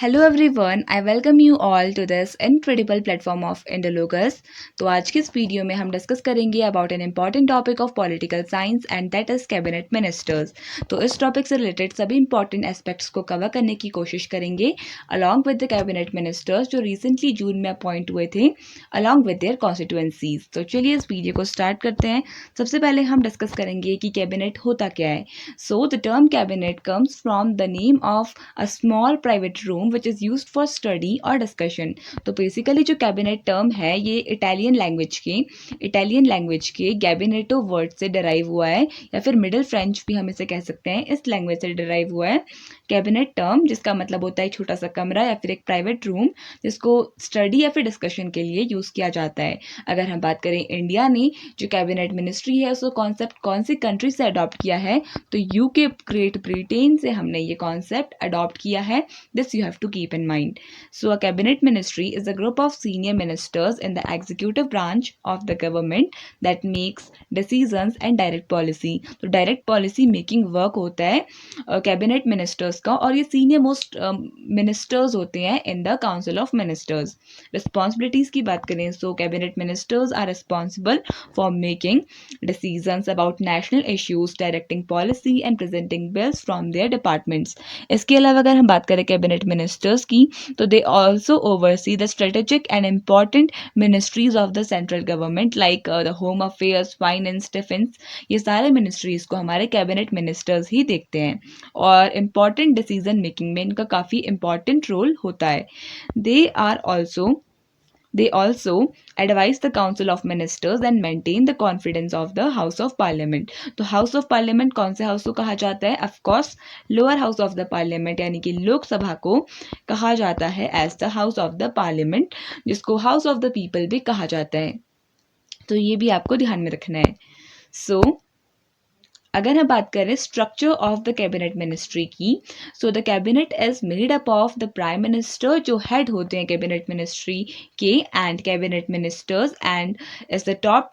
Hello everyone, I welcome you all to this incredible platform of Indologus. तो आज की इस वीडियो में हम डिस्कस करेंगे about an important topic of political science and that is cabinet ministers. तो इस टॉपिक से रिलेटेड सभी इंपॉर्टेंट एस्पेक्ट्स को कवर करने की कोशिश करेंगे along with the cabinet ministers जो रिसेंटली जून में अपॉइंट हुए थे अलॉन्ग विद देयर कॉन्स्टिट्यूएंसीज। तो चलिए इस वीडियो को स्टार्ट करते हैं। सबसे पहले हम डिस्कस करेंगे कि कैबिनेट होता क्या है। So the term cabinet comes from the name of a small private room which is used for study or discussion। तो बेसिकली जो कैबिनेट टर्म है ये इटालियन लैंग्वेज के गैबिनेटो वर्ड से डराइव हुआ है, या फिर मिडिल फ्रेंच भी हम इसे कह सकते हैं, इस लैंग्वेज से डराइव हुआ है कैबिनेट टर्म, जिसका मतलब होता है छोटा सा कमरा या फिर एक प्राइवेट रूम जिसको स्टडी या फिर डिस्कशन के लिए यूज़ किया जाता है। अगर हम बात करें इंडिया ने जो कैबिनेट मिनिस्ट्री है उसको कॉन्सेप्ट कौन सी कंट्री से अडॉप्ट किया है, तो यूके ग्रेट ब्रिटेन से हमने ये कॉन्सेप्ट अडॉप्ट किया है। This you have to keep in mind. So a cabinet ministry is a group of senior ministers in the executive branch of the government that makes decisions and direct policy. तो direct policy making work होता है cabinet ministers का, और ये senior most ministers होते हैं in the council of ministers. Responsibilities की बात करें so cabinet ministers are responsible for making decisions about national issues, directing policy and presenting bills from their departments। इसके अलावा अगर हम बात करें कैबिनेट मिनिस्टर्स की तो they also oversee the strategic and important ministries of the central government like the home affairs, finance, defence. ये सारे मिनिस्ट्रीज को हमारे कैबिनेट मिनिस्टर्स ही देखते हैं और इम्पॉर्टेंट डिसीजन मेकिंग में इनका काफ़ी इम्पॉर्टेंट रोल होता है। They also advise the Council of Ministers and maintain the confidence of the House of Parliament। तो House of Parliament कौन से हाउस को कहा जाता है? Of course, lower house of the parliament यानी कि लोकसभा को कहा जाता है as the house of the parliament, जिसको हाउस ऑफ द पीपल भी कहा जाता है। तो ये भी आपको ध्यान में रखना है। सो अगर हम बात करें structure of the cabinet ministry की, so the cabinet is made up of the prime minister जो हेड होते हैं कैबिनेट मिनिस्ट्री के, and cabinet ministers, and is the top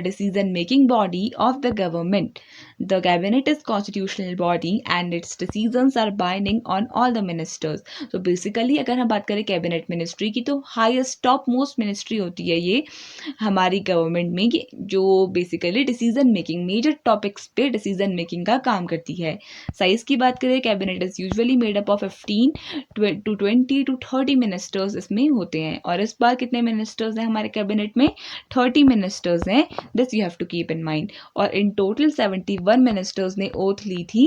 decision making body of the government। The cabinet is constitutional body and its decisions are binding on all the ministers। तो basically अगर हम बात करें cabinet ministry की तो highest top most ministry होती है ये हमारी गवर्नमेंट में, जो basically decision making major topics पे डिसीजन मेकिंग का काम करती है। साइज की बात करें cabinet is usually made up of 15 to 20 to 30 ministers इसमें होते हैं, और इस बार कितने मिनिस्टर्स हैं हमारे कैबिनेट में? 30 मिनिस्टर्स हैं। This you have to keep in mind. और इन टोटल 71 मिनिस्टर्स ने ओथ ली थी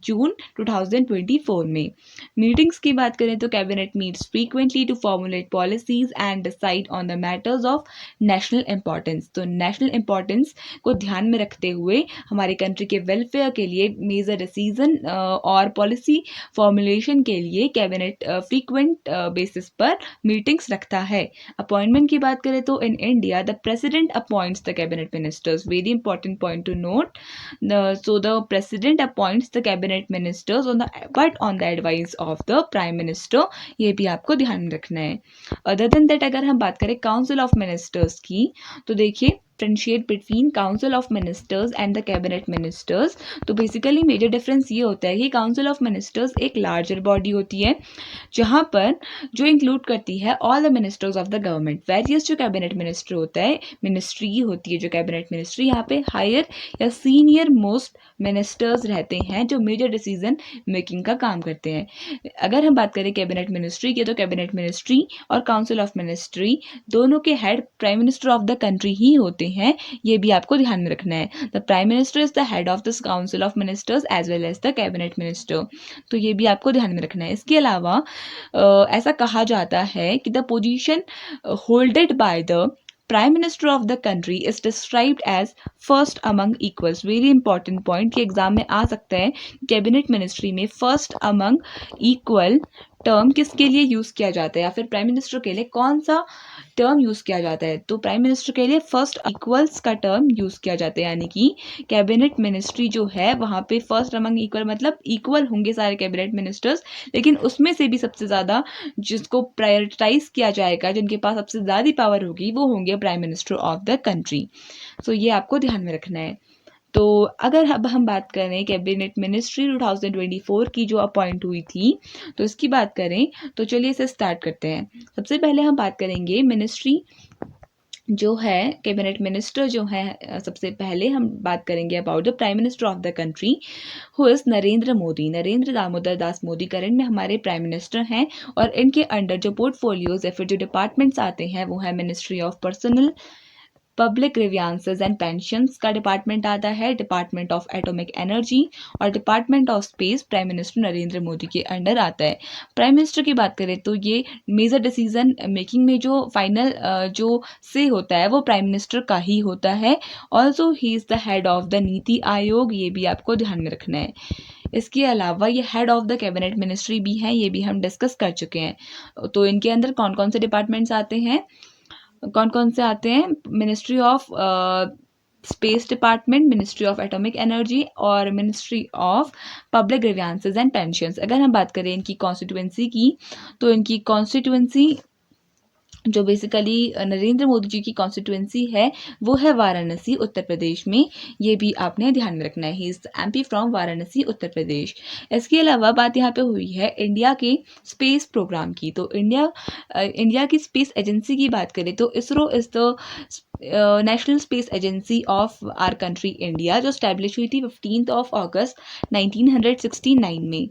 जून 2024 में। मीटिंग्स की बात करें तो cabinet meets frequently to formulate policies and decide on the matters of national importance. तो नेशनल इंपॉर्टेंस को ध्यान में रखते हुए हमारे कंट्री के वेलफेयर के लिए मेजर डिसीजन और पॉलिसी फॉर्मुलेशन के लिए कैबिनेट फ्रीक्वेंट बेसिस पर मीटिंग्स रखता है। अपॉइंटमेंट की बात करें तो in India the president appoints the cabinet ministers. Very important point two note. So the president appoints the cabinet ministers on the advice of the prime minister। ये भी आपको ध्यान में रखना है। अदर देन दैट अगर हम बात करें काउंसिल ऑफ मिनिस्टर्स की तो देखिए differentiate between council of ministers and the cabinet ministers. तो बेसिकली मेजर डिफरेंस ये होता है कि काउंसिल ऑफ मिनिस्टर्स एक लार्जर बॉडी होती है जहाँ पर जो इंक्लूड करती है all the ministers of the government. Various जो कैबिनेट मिनिस्टर होता है, मिनिस्ट्री होती है जो कैबिनेट मिनिस्ट्री, यहाँ पे हायर या सीनियर मोस्ट मिनिस्टर्स रहते हैं जो मेजर डिसीजन मेकिंग का काम करते हैं। अगर हम बात करें कैबिनेट मिनिस्ट्री की तो कैबिनेट मिनिस्ट्री और काउंसिल ऑफ मिनिस्ट्री दोनों के head prime minister of the country ही होते हैं। ये भी आपको ध्यान में रखना है। The prime minister is the head of this council of ministers as well as the cabinet minister. तो ये भी आपको ध्यान में रखना है। इसके अलावा ऐसा कहा जाता है कि the position holded by the prime minister of the country is described as first among equals. Very important point कि एग्जाम में आ सकता है। कैबिनेट मिनिस्ट्री में फर्स्ट अमंग इक्वल टर्म किसके लिए यूज़ किया जाता है, या फिर प्राइम मिनिस्टर के लिए कौन सा टर्म यूज़ किया जाता है? तो प्राइम मिनिस्टर के लिए फर्स्ट इक्वल्स का टर्म यूज़ किया जाता है, यानी कि कैबिनेट मिनिस्ट्री जो है वहाँ पे फर्स्ट अमंग इक्वल मतलब इक्वल होंगे सारे कैबिनेट मिनिस्टर्स, लेकिन उसमें से भी सबसे ज़्यादा जिसको प्रायोरिटाइज किया जाएगा, जिनके पास सबसे ज़्यादा पावर होगी, वो होंगे prime minister of the country. So ये आपको ध्यान में रखना है। तो अगर अब हम बात करें कैबिनेट मिनिस्ट्री 2024 की जो अपॉइंट हुई थी, तो इसकी बात करें तो चलिए इसे स्टार्ट करते हैं। सबसे पहले हम बात करेंगे मिनिस्ट्री जो है कैबिनेट मिनिस्टर जो है, सबसे पहले हम बात करेंगे about the prime minister of the country who is Narendra Modi. Narendra Damodar Das Modi current में हमारे प्राइम मिनिस्टर हैं और इनके अंडर जो पोर्टफोलियोज या फिर जो डिपार्टमेंट्स आते हैं वो है ministry of personnel public grievances and pensions का डिपार्टमेंट आता है, डिपार्टमेंट ऑफ एटॉमिक एनर्जी और department of space prime minister Narendra Modi के अंडर आता है। प्राइम मिनिस्टर की बात करें तो ये मेजर डिसीजन मेकिंग में जो फाइनल जो से होता है वो प्राइम मिनिस्टर का ही होता है। Also he is the head of the NITI Aayog, ये भी आपको ध्यान में रखना है। इसके अलावा ये head of the cabinet ministry भी हैं, ये भी हम डिस्कस कर चुके हैं। तो इनके अंदर कौन कौन से डिपार्टमेंट्स आते हैं, कौन कौन से आते हैं, ministry of space department, ministry of atomic energy और ministry of public grievances and pensions. अगर हम बात करें इनकी कॉन्स्टिट्यूंसी की तो इनकी कॉन्स्टिट्यूंसी जो बेसिकली नरेंद्र मोदी जी की कॉन्स्टिट्यूंसी है वो है वाराणसी उत्तर प्रदेश में, ये भी आपने ध्यान में रखना है। He is MP from Varanasi Uttar Pradesh. इसके अलावा बात यहाँ पे हुई है इंडिया के स्पेस प्रोग्राम की, तो इंडिया की स्पेस एजेंसी की बात करें तो ISRO is the national space agency of our country India, जो स्टैब्लिश हुई थी 15 अगस्त 1969 में।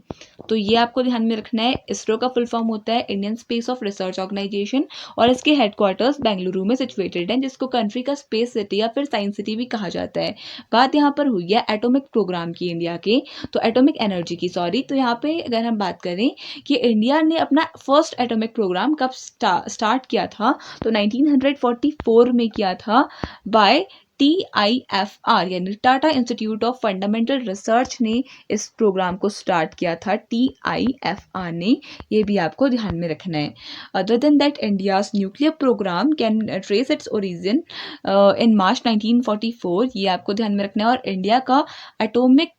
तो ये आपको ध्यान में रखना है। इसरो का फुल फॉर्म होता है Indian space of research organisation और इसके हेडक्वार्टर्स बेंगलुरु में सिचुएटेड हैं, जिसको कंट्री का स्पेस सिटी या फिर साइंस सिटी भी कहा जाता है। बात यहाँ पर हुई है एटॉमिक प्रोग्राम की इंडिया के, तो एटॉमिक एनर्जी की सॉरी। तो यहाँ पे अगर हम बात करें कि इंडिया ने अपना फर्स्ट एटॉमिक प्रोग्राम कब स्टार्ट किया था, तो 1944 में किया था बाय TIFR यानी Tata institute of fundamental research ने इस प्रोग्राम को स्टार्ट किया था, TIFR ने, ये भी आपको ध्यान में रखना है। Other than that India's nuclear programme can trace its origin in March 1944, ये आपको ध्यान में रखना है। और इंडिया का एटॉमिक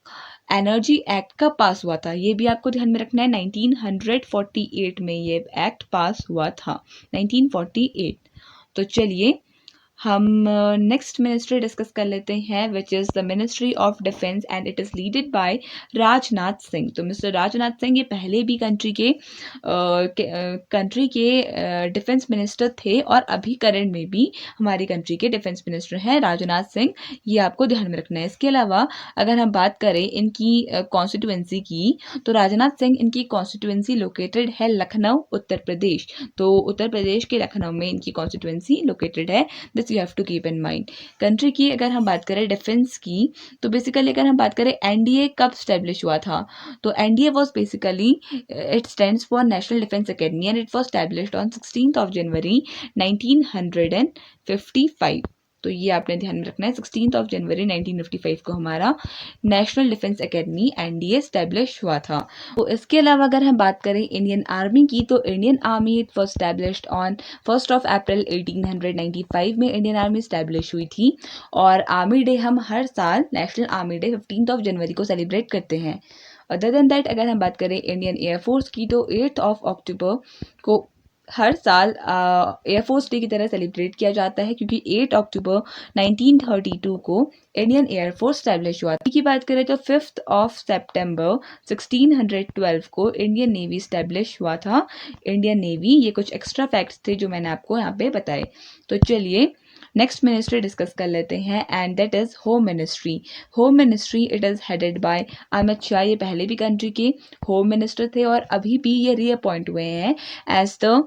एनर्जी एक्ट कब पास हुआ था, ये भी आपको ध्यान में रखना है। 1948 में ये एक्ट पास हुआ था, 1948। तो चलिए हम नेक्स्ट मिनिस्ट्री डिस्कस कर लेते हैं which is the ministry of defence and it is leaded by Rajnath Singh. तो मिस्टर राजनाथ सिंह ये पहले भी कंट्री के डिफेंस मिनिस्टर थे और अभी करंट में भी हमारी कंट्री के डिफेंस मिनिस्टर हैं राजनाथ सिंह, ये आपको ध्यान में रखना है। इसके अलावा अगर हम बात करें इनकी कॉन्स्टिट्यूंसी की, तो राजनाथ सिंह इनकी कॉन्स्टिट्यूंसी लोकेटेड है लखनऊ उत्तर प्रदेश। तो उत्तर प्रदेश के लखनऊ में इनकी कॉन्स्टिट्यूंसी लोकेटेड है, this you have to keep in mind. Country की अगर हम बात करें डिफेंस की, तो बेसिकली अगर हम बात करें एनडीए कब स्टैब्लिश हुआ था, तो NDA was basically it stands for national defence academy and it was established on 16 जनवरी 1955। तो ये आपने ध्यान में रखना है, 16 जनवरी 1955 को हमारा national defence academy NDA establish हुआ था। तो इसके अलावा अगर हम बात करें इंडियन आर्मी की, तो Indian army it was established on 1 अप्रैल 1895 में इंडियन आर्मी स्टैब्लिश हुई थी। और आर्मी डे हम हर साल नेशनल आर्मी डे 15 जनवरी को सेलिब्रेट करते हैं। अदर देन दैट अगर हम बात करें इंडियन एयरफोर्स की, तो 8 अक्टूबर को हर साल एयरफोर्स डे की तरह सेलिब्रेट किया जाता है, क्योंकि 8 अक्टूबर 1932 को इंडियन एयरफोर्स स्टैब्लिश हुआ था। की बात करें तो 5 सितंबर 1612 को इंडियन नेवी स्टैब्लिश हुआ था, इंडियन नेवी। ये कुछ एक्स्ट्रा फैक्ट्स थे जो मैंने आपको यहाँ पे बताए। तो चलिए नेक्स्ट मिनिस्ट्री डिस्कस कर लेते हैं and that is home ministry. Home ministry it is headed bye Amit Shah. ये पहले भी कंट्री के होम मिनिस्टर थे और अभी भी ये रीअपॉइंट हुए हैं as the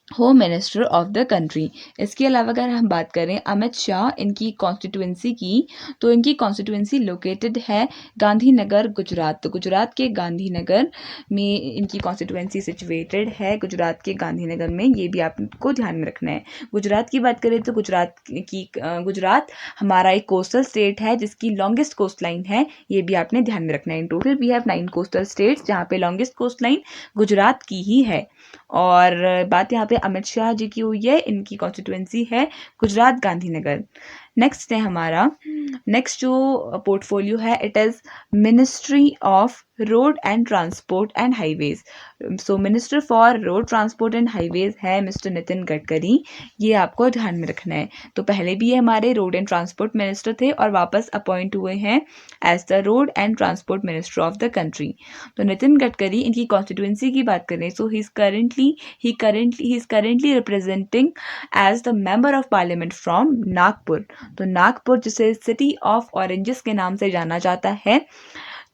home minister of the country. इसके अलावा अगर हम बात करें अमित शाह इनकी कॉन्स्टिट्यूंसी की, तो इनकी कॉन्स्टिट्यूंसी लोकेटेड है गांधीनगर गुजरात। तो गुजरात के गांधीनगर में इनकी कॉन्स्टिट्यूंसी सिचुएटेड है, गुजरात के गांधीनगर में, ये भी आपको ध्यान में रखना है। गुजरात की बात करें तो गुजरात हमारा एक कोस्टल स्टेट है जिसकी लॉन्गेस्ट कोस्ट लाइन है, ये भी आपने ध्यान में रखना है। In total we have 9 coastal states जहाँ पे लॉन्गेस्ट कोस्ट लाइन गुजरात की ही है। और बात यहाँ पे अमित शाह जी की हुई है, इनकी कॉन्स्टिट्यूंसी है गुजरात गांधीनगर। नेक्स्ट है हमारा नेक्स्ट जो पोर्टफोलियो है it is ministry of road and transport and highways. So minister for road transport and highways है मिस्टर नितिन गडकरी, ये आपको ध्यान में रखना है। तो पहले भी ये हमारे रोड एंड ट्रांसपोर्ट मिनिस्टर थे और वापस अपॉइंट हुए हैं as the road and transport minister of the country. तो नितिन गडकरी, इनकी कॉन्स्टिट्यूंसी की बात करें तो he is currently representing as the member of parliament from Nagpur. तो नागपुर जिसे सिटी ऑफ ऑरेंजेस के नाम से जाना जाता है,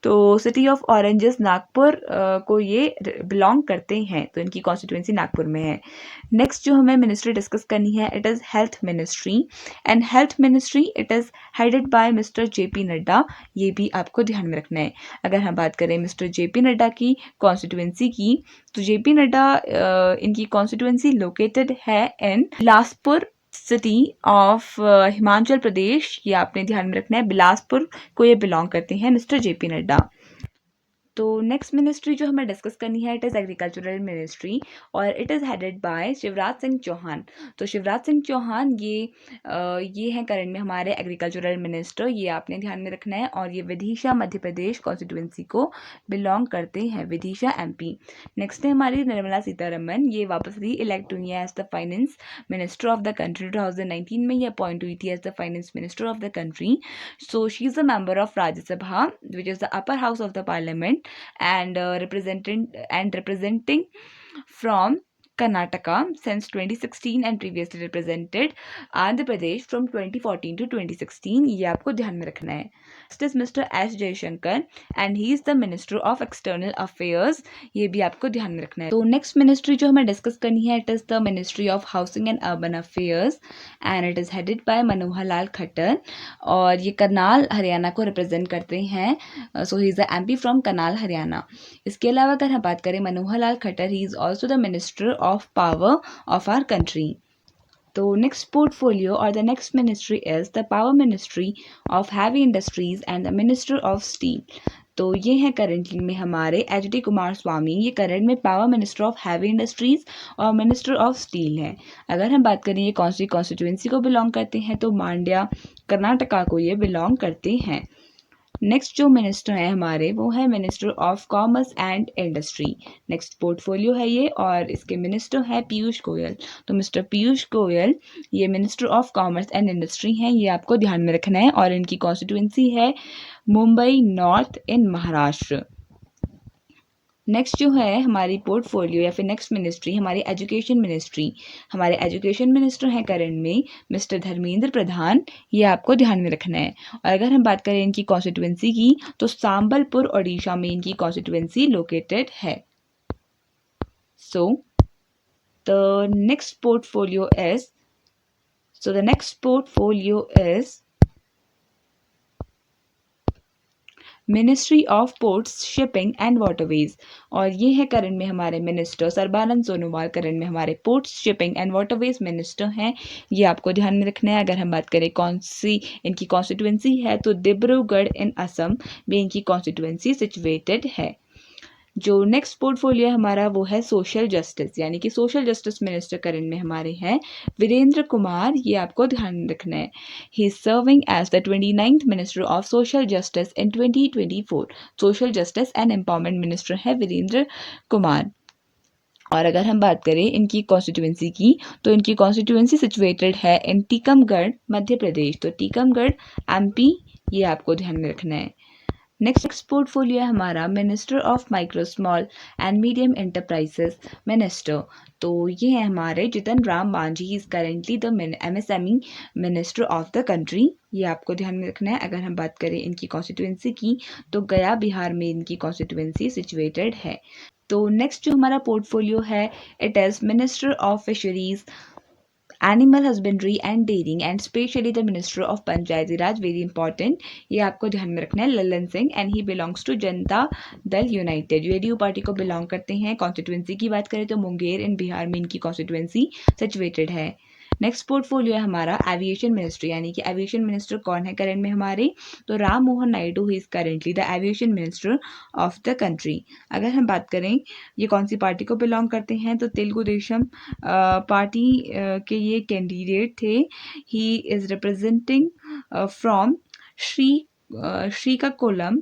तो सिटी ऑफ ऑरेंजेस नागपुर को ये बिलोंग करते हैं, तो इनकी कॉन्स्टिट्यूंसी नागपुर में है। नेक्स्ट जो हमें मिनिस्ट्री डिस्कस करनी है, it is health ministry, and health ministry it is headed bye mister JP Nadda, ये भी आपको ध्यान में रखना है। अगर हम बात करें मिस्टर JP नड्डा की कॉन्स्टिट्यूंसी की, तो JP नड्डा इनकी कॉन्स्टिट्यूंसी लोकेटेड है इन बिलासपुर सिटी ऑफ हिमाचल प्रदेश, ये आपने ध्यान में रखना है। बिलासपुर को ये बिलोंग करते हैं मिस्टर JP नड्डा। तो नेक्स्ट मिनिस्ट्री जो हमें डिस्कस करनी है, इट इज़ एग्रीकल्चरल मिनिस्ट्री और it is headed by Shivraj Singh Chouhan. तो शिवराज सिंह चौहान ये हैं करंट में हमारे एग्रीकल्चरल मिनिस्टर, ये आपने ध्यान में रखना है। और ये विदिशा मध्य प्रदेश कॉन्स्टिट्यूंसी को बिलोंग करते हैं, विदिशा MP। नेक्स्ट है हमारी निर्मला सीतारमन, ये वापस री इलेक्ट हुई है as the finance minister of the country. 2019 में ये अपॉइंट हुई थी as the finance minister of the country. So she is a member of Rajya Sabha which is the upper house of the parliament and representing from Karnataka since 2016 and previously represented Andhra Pradesh from 2014 to 2016, ये आपको ध्यान में रखना है। Next is Mr. S. Jaishankar and he is the Minister of External Affairs, ये भी आपको ध्यान में रखना है। तो नेक्स्ट मिनिस्ट्री जो हमें डिस्कस करनी है, it is the ministry of housing and urban affairs and it is headed by Manohar Lal Khattar और ये करनाल हरियाणा को रिप्रेजेंट करते हैं। So he is the MP from Karnal Haryana. इसके अलावा अगर हम बात करें Manohar Lal Khattar, he is also the minister of power of our country. तो नेक्स्ट पोर्टफोलियो और the next ministry is the power ministry of heavy industries and the minister of steel. तो ये हैं करेंटली में हमारे HD कुमार स्वामी, ये करंट में power minister of heavy industries और मिनिस्टर ऑफ स्टील हैं। अगर हम बात करें ये कौन सी कॉन्स्टिट्यूंसी को बिलोंग करते हैं, तो मांड्या कर्नाटका को ये बिलोंग करते हैं। नेक्स्ट जो मिनिस्टर है हमारे, वो है minister of commerce and industry. Next portfolio है ये और इसके मिनिस्टर है पीयूष गोयल। तो मिस्टर पीयूष गोयल ये minister of commerce and industry हैं, ये आपको ध्यान में रखना है। और इनकी कॉन्स्टिट्यूंसी है Mumbai north in Maharashtra. Next जो है हमारी पोर्टफोलियो या फिर नेक्स्ट मिनिस्ट्री हमारी एजुकेशन मिनिस्ट्री। हमारे एजुकेशन मिनिस्टर हैं करंट में मिस्टर धर्मेंद्र प्रधान, ये आपको ध्यान में रखना है। और अगर हम बात करें इनकी कॉन्स्टिट्यूंसी की, तो सांबलपुर ओडिशा में इनकी कॉन्स्टिट्यूंसी लोकेटेड है। सो the next portfolio is ministry of ports, shipping and waterways. और ये है करंट में हमारे मिनिस्टर सर्बानंद सोनोवाल, करंट में हमारे ports, shipping and waterways minister हैं, ये आपको ध्यान में रखना है। अगर हम बात करें कौन सी इनकी कॉन्स्टिट्यूंसी है, तो डिब्रूगढ़ इन असम में इनकी कॉन्स्टिट्यूंसी सिचुएटेड है। जो नेक्स्ट पोर्टफोलियो हमारा वो है सोशल जस्टिस, यानी कि सोशल जस्टिस मिनिस्टर करंट में हमारे हैं वीरेंद्र कुमार, ये आपको ध्यान रखना है। He is serving as the 29th minister of social justice in 2024। Social justice and empowerment minister है वीरेंद्र कुमार। और अगर हम बात करें इनकी कॉन्स्टिट्यूंसी की, तो इनकी कॉन्स्टिट्यूंसी सिचुएटेड है इन टीकमगढ़ मध्य प्रदेश। तो टीकमगढ़ MP, ये आपको ध्यान में रखना है। नेक्स्ट पोर्टफोलियो है हमारा minister of micro small and medium enterprises minister. तो ये है हमारे Jitan Ram Manjhi, is currently the MSME minister of the country, ये आपको ध्यान में रखना है। अगर हम बात करें इनकी कॉन्स्टिट्यूंसी की, तो गया बिहार में इनकी कॉन्स्टिट्यूंसी सिचुएटेड है। तो नेक्स्ट जो हमारा पोर्टफोलियो है, it is minister of fisheries, animal husbandry and dairying and specially the minister of Panchayati Raj, very important, ये आपको ध्यान में रखना है, Lalan Singh, and he belongs to Janata Dal United, UDU party को बिलोंग करते हैं। कॉन्स्टिट्यूंसी की बात करें तो मुंगेर इन बिहार में इनकी कॉन्स्टिट्यूंसी सिचुएटेड है। नेक्स्ट पोर्टफोलियो है हमारा एविएशन मिनिस्ट्री, यानी कि एविएशन मिनिस्टर कौन है करंट में हमारे, तो राम मोहन नायडू, ही is currently the aviation minister of the country. अगर हम बात करें ये कौन सी पार्टी को बिलोंग करते हैं, तो तेलुगु देशम पार्टी के ये कैंडिडेट थे। He is representing from Srikakulam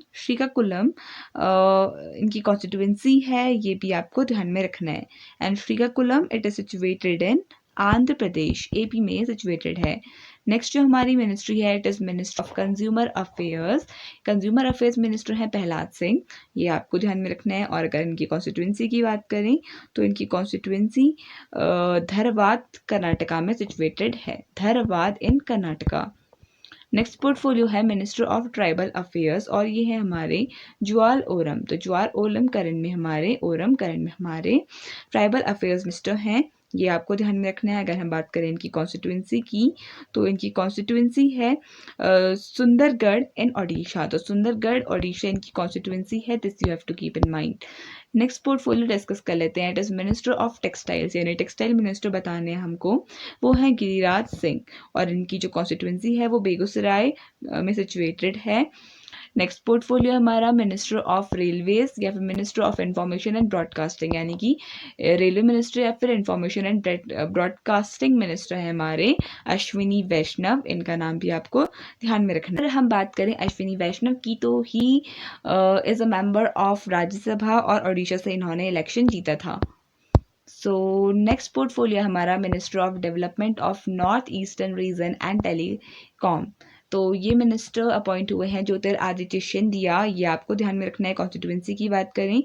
इनकी कॉन्स्टिट्यूंसी है, ये भी आपको ध्यान में रखना है। And Srikakulam it is situated in Andhra Pradesh, AP में सिचुएटेड है। नेक्स्ट जो हमारी मिनिस्ट्री है it is minister of consumer affairs. Consumer affairs minister हैं प्रहलाद सिंह, ये आपको ध्यान में रखना है। और अगर इनकी कॉन्स्टिट्यूंसी की बात करें तो इनकी कॉन्स्टिट्यूंसी धरवाद कर्नाटका में सिचुएटेड है, धरवाद इन कर्नाटका। नेक्स्ट पोर्टफोलियो है मिनिस्टर ऑफ ट्राइबल अफेयर्स और ये है हमारे ज्वाल ओरम। तो ज्वाल ओरम करण में हमारे ट्राइबल अफेयर्स मिनिस्टर हैं, ये आपको ध्यान में रखना है। अगर हम बात करें इनकी कॉन्स्टिट्यूंसी की तो इनकी कॉन्स्टिट्यूंसी है सुंदरगढ़ इन ओडिशा। तो सुंदरगढ़ ओडिशा इनकी कॉन्स्टिट्यूंसी है, this you have to keep in mind. Next portfolio discuss कर लेते हैं, it is minister of textiles, यानी टेक्सटाइल मिनिस्टर बताने हैं हमको, वो हैं गिरिराज सिंह और इनकी जो कॉन्स्टिट्यूंसी है वो बेगूसराय में सिचुएटेड है। नेक्स्ट पोर्टफोलियो हमारा मिनिस्टर ऑफ रेलवेज या फिर minister of information and broadcasting, यानी कि रेलवे मिनिस्टर या फिर इंफॉर्मेशन एंड ब्रॉडकास्टिंग मिनिस्टर है हमारे अश्विनी वैष्णव, इनका नाम भी आपको ध्यान में रखना है। अगर हम बात करें अश्विनी वैष्णव की तो he is a member of Rajya Sabha और ओडिशा से इन्होंने इलेक्शन जीता था। सो नेक्स्ट पोर्टफोलियो हमारा minister of development of north eastern region and telecom. तो ये मिनिस्टर अपॉइंट हुए हैं ज्योतिरादित्य सिंधिया, ये आपको ध्यान में रखना है। कॉन्स्टिट्यूंसी की बात करें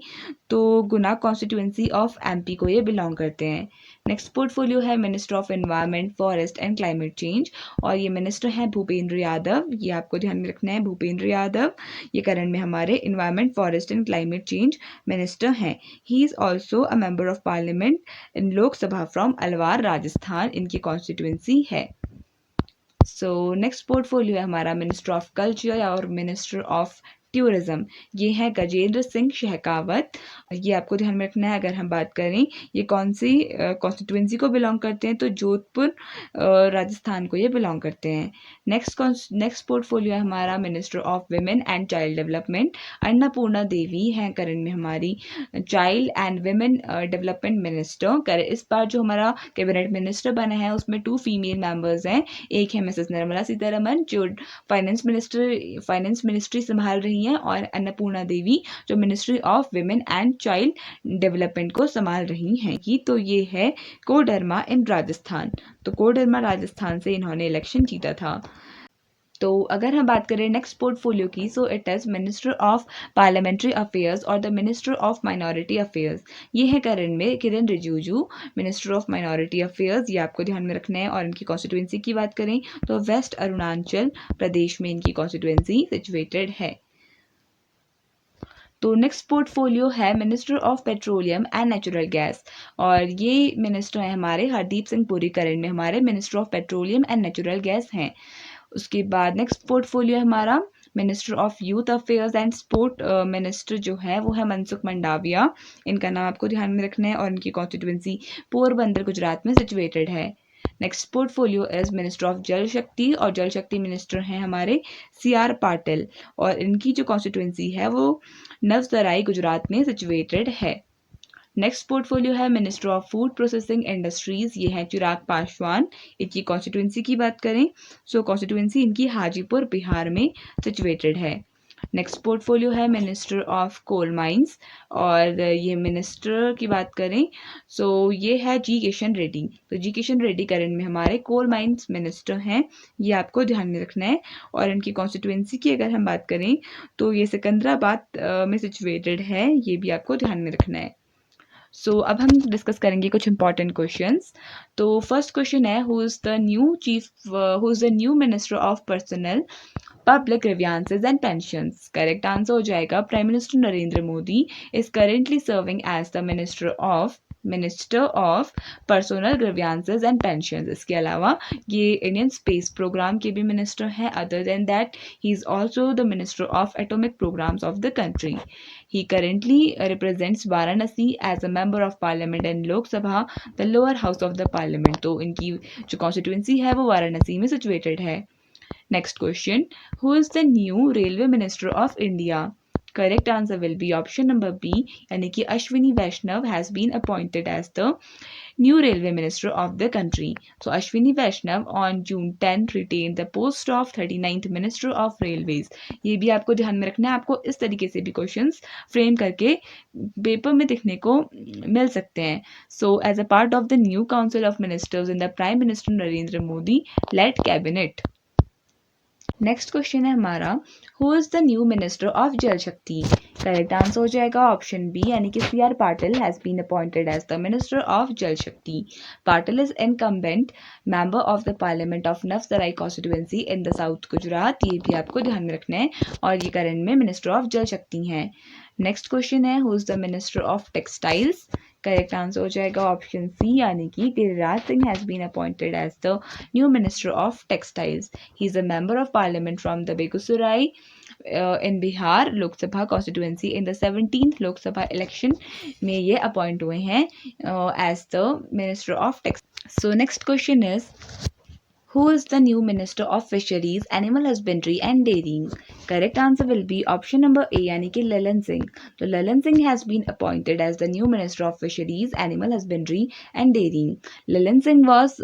तो गुना कॉन्स्टिट्यूंसी ऑफ एमपी को ये बिलोंग करते हैं। नेक्स्ट पोर्टफोलियो है minister of environment forest and climate change और ये मिनिस्टर हैं भूपेंद्र यादव, ये आपको ध्यान में रखना है। भूपेंद्र यादव ये करंट में हमारे environment forest and climate change minister हैं। He is also a member of parliament in Lok Sabha from Alwar Rajasthan, इनकी कॉन्स्टिट्यूंसी है। सो नेक्स्ट पोर्टफोलियो है हमारा मिनिस्टर ऑफ कल्चर और मिनिस्टर ऑफ टूरिज्म, ये है गजेंद्र सिंह शेखावत, ये आपको ध्यान में रखना है। अगर हम बात करें ये कौन सी कॉन्स्टिट्यूंसी को बिलोंग करते हैं तो जोधपुर राजस्थान को ये बिलोंग करते हैं। नेक्स्ट पोर्टफोलियो है हमारा minister of women and child development, Annapurna Devi हैं करंट में हमारी child and women development minister. इस बार जो हमारा कैबिनेट मिनिस्टर बना है उसमें 2 फीमेल मेंबर्स हैं, एक है मिसेस निर्मला सीतारमन जो फाइनेंस मिनिस्ट्री संभाल रही हैं और अन्नपूर्णा देवी जो ministry of women and child development को संभाल रही हैं कि तो ये है कोडरमा इन राजस्थान। तो कोडरमा राजस्थान से इन्होंने इलेक्शन जीता था। तो अगर हम बात करें नेक्स्ट पोर्टफोलियो की so it is minister of parliamentary affairs और the minister of minority affairs, ये है करंट में Kiren Rijiju minister of minority affairs, ये आपको ध्यान में रखना है। और इनकी कॉन्स्टिट्यूंसी की बात करें तो वेस्ट अरुणाचल प्रदेश में इनकी कॉन्स्टिट्यूंसी सिचुएटेड है। तो नेक्स्ट पोर्टफोलियो है minister of petroleum and natural gas और ये मिनिस्टर हैं हमारे हरदीप सिंह पुरी, करंट में हमारे minister of petroleum and natural gas हैं। उसके बाद नेक्स्ट पोर्टफोलियो हमारा minister of youth affairs and sport minister जो है वो है मनसुख मंडाविया, इनका नाम आपको ध्यान में रखना है और इनकी कॉन्स्टिट्यूंसी पोरबंदर गुजरात में सिचुएटेड है। Next portfolio is minister of Jal शक्ति और जल शक्ति मिनिस्टर हैं हमारे CR पाटिल और इनकी जो कॉन्स्टिट्यूंसी है वो नवसराई गुजरात में सिचुएटेड है। नेक्स्ट पोर्टफोलियो है minister of food processing industries, ये है चिराग पासवान, इनकी कॉन्स्टिट्यूंसी की बात करें सो कॉन्स्टिट्यूंसी इनकी हाजीपुर बिहार में सिचुएटेड है। नेक्स्ट पोर्टफोलियो है मिनिस्टर ऑफ कोल माइंस और ये मिनिस्टर की बात करें सो ये है जी किशन रेड्डी। तो जी किशन रेड्डी करंट में हमारे कोल माइंस मिनिस्टर हैं, ये आपको ध्यान में रखना है। और इनकी कॉन्स्टिट्यूंसी की अगर हम बात करें तो ये सिकंदराबाद में सिचुएटेड है, ये भी आपको ध्यान में रखना है। सो अब हम डिस्कस करेंगे कुछ इंपॉर्टेंट क्वेश्चंस। तो फर्स्ट क्वेश्चन है who is the new minister of personnel public grievances and pensions. Correct answer हो जाएगा prime minister Narendra Modi is currently serving as the minister of personnel grievances and pensions. इसके अलावा ये Indian space programme के भी minister हैं। Other than that he is also the minister of atomic programmes of the country. He currently represents Varanasi as a member of parliament and Lok Sabha, the lower house of the parliament. तो इनकी जो constituency है वो वाराणसी में situated है। Next question, who is the new railway minister of India? Correct answer will be option number B, यानी कि Ashwini Vaishnav has been appointed as the new railway minister of the country. So Ashwini Vaishnav on June 10 retained the post of 39th minister of railways. ये भी आपको ध्यान में रखना है, आपको इस तरीके से भी क्वेश्चंस फ्रेम करके पेपर में दिखने को मिल सकते हैं. So as a part of the new council of ministers in the Prime Minister Narendra Modi led cabinet. Next question है हमारा, who is the new minister of Jal शक्ति. करेक्ट आंसर हो जाएगा ऑप्शन बी, यानी कि C R Patil has been appointed as the minister of Jal Shakti. Patil is incumbent member of the parliament of Navsari constituency in the south Gujarat. ये भी आपको ध्यान में रखना है, और ये करंट में मिनिस्टर ऑफ जल शक्ति हैं. नेक्स्ट क्वेश्चन है, who is the minister of textiles. Correct answer हो जाएगा ऑप्शन सी, यानी कि Giriraj Singh has been appointed as the new minister of textiles. He is a member of parliament from the Begusarai in Bihar Lok Sabha constituency in the 17th Lok Sabha election में ये appoint हुए हैं as the minister of textiles. So next question is, who is the new minister of fisheries, animal husbandry and dairying. Correct answer will be option number A, यानी कि ललन सिंह. तो Lalan Singh has been appointed as the new minister of fisheries, animal husbandry and dairying. Lalan Singh was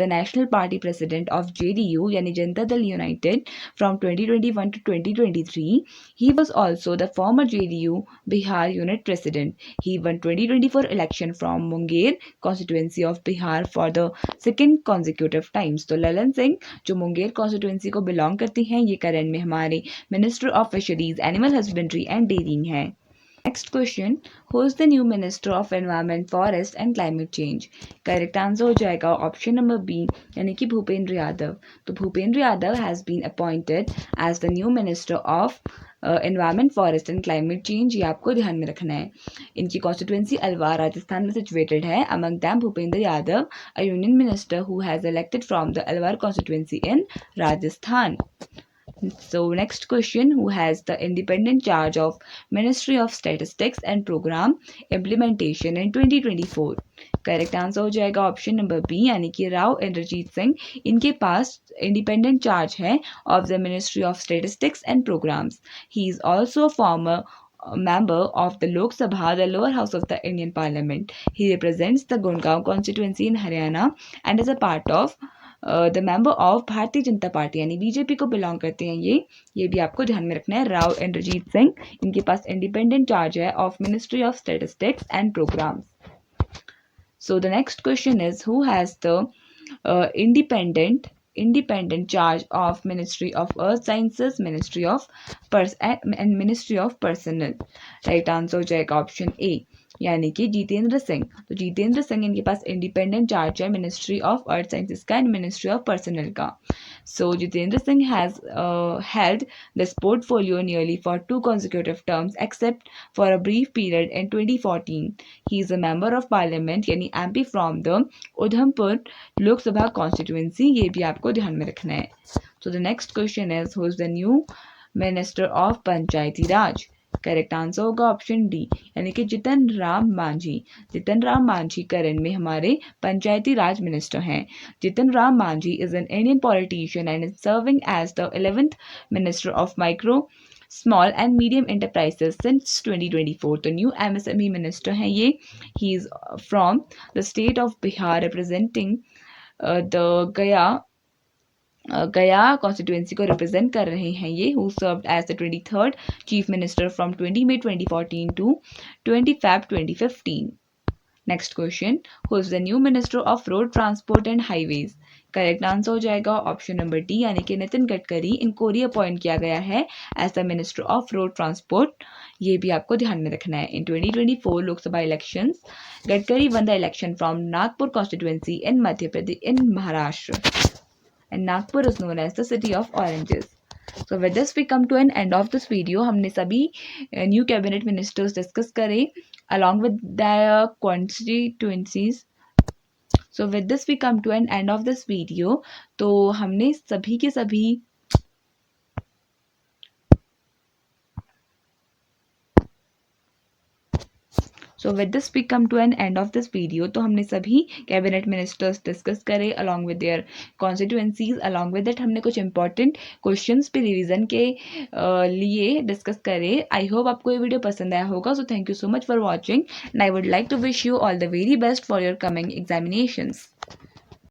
the national party president of JDU, यानी Janata Dal United from 2021 to 2023. He was also the former JDU Bihar unit president. He won 2024 election from Munger constituency of Bihar for the second consecutive times. तो ललन सिंह जो Munger constituency को belong करती हैं, ये current में हमारे minister of fisheries, animal husbandry and dairying है. Next question, who is the new minister of environment, forest and climate change. Correct answer हो जाएगा ऑप्शन नंबर बी, यानी कि भूपेंद्र यादव. तो Bhupendra Yadav has been appointed as the new minister of environment, forest and climate change. ये आपको ध्यान में रखना है. इनकी कॉन्स्टिट्यूएंसी अलवार राजस्थान में सिचुएटेड है. Among them Bhupendra Yadav, a union minister who has elected from the Alwar constituency in Rajasthan. So next question, who has the independent charge of Ministry of Statistics and Program Implementation in 2024. Correct answer हो जाएगा option number B, यानी कि राव इंद्रजीत सिंह. इनके पास independent charge है of the ministry of statistics and programmes. He is also former member of the Lok Sabha, the lower house of the Indian Parliament. He represents the Gurgaon constituency in Haryana and is a part of the member of Bharatiya Janata party, यानी BJP को belong करते हैं ये भी आपको ध्यान में रखना है. राव इंद्रजीत सिंह, इनके पास इंडिपेंडेंट चार्ज है of ministry of statistics and programmes. So the next question is, who has the independent charge of Ministry of Earth Sciences, Ministry of and Ministry of Personnel. Right answer हो जाएगा option A, यानी कि जितेंद्र सिंह. तो जितेंद्र सिंह, इनके पास independent charge है ministry of earth sciences का and ministry of personnel का. So Jitendra Singh has held this portfolio nearly for 2 consecutive terms except for a brief period in 2014. He is a member of parliament, यानी MP from the Udhampur Lok Sabha constituency. ये भी आपको ध्यान में रखना है. So the next question is, who is the new minister of Panchayati Raj. Correct answer होगा option D, यानी कि जितन राम मांझी. जितन राम मांझी करंट में हमारे पंचायती राज मिनिस्टर हैं. Jitan Ram Manjhi is an Indian politician and is serving as the 11th minister of micro small and medium enterprises since 2024. तो new MSME minister हैं ये. He is from the state of Bihar, representing the Gaya constituency को represent कर रहे हैं ये. Who served as the 23rd chief minister from 20 May 2014 to 20 Feb 2015. Next question, who is the new minister of road transport and highways. Correct answer हो जाएगा option number D, यानी कि नितिन गडकरी. इनको रीअपॉइंट किया गया है as the minister of road transport. ये भी आपको ध्यान में रखना है. In 2024 Lok Sabha elections, Gadkari won the election from Nagpur constituency in Madhya Pradesh in Maharashtra. And Nagpur is known as the city of oranges. So with this we come to an end of this video. हमने सभी new cabinet ministers discuss करे along with their constituencies. So with this we come to an end of this video. तो हमने सभी के सभी so with this we come to an end of this video. तो हमने सभी कैबिनेट मिनिस्टर्स डिस्कस करे along with their constituencies. Along with that हमने कुछ इंपॉर्टेंट क्वेश्चंस पे रिवीजन के लिए डिस्कस करे। आई होप आपको ये वीडियो पसंद आया होगा। So thank you so much for watching and I would like to wish you all the very best for your coming examinations.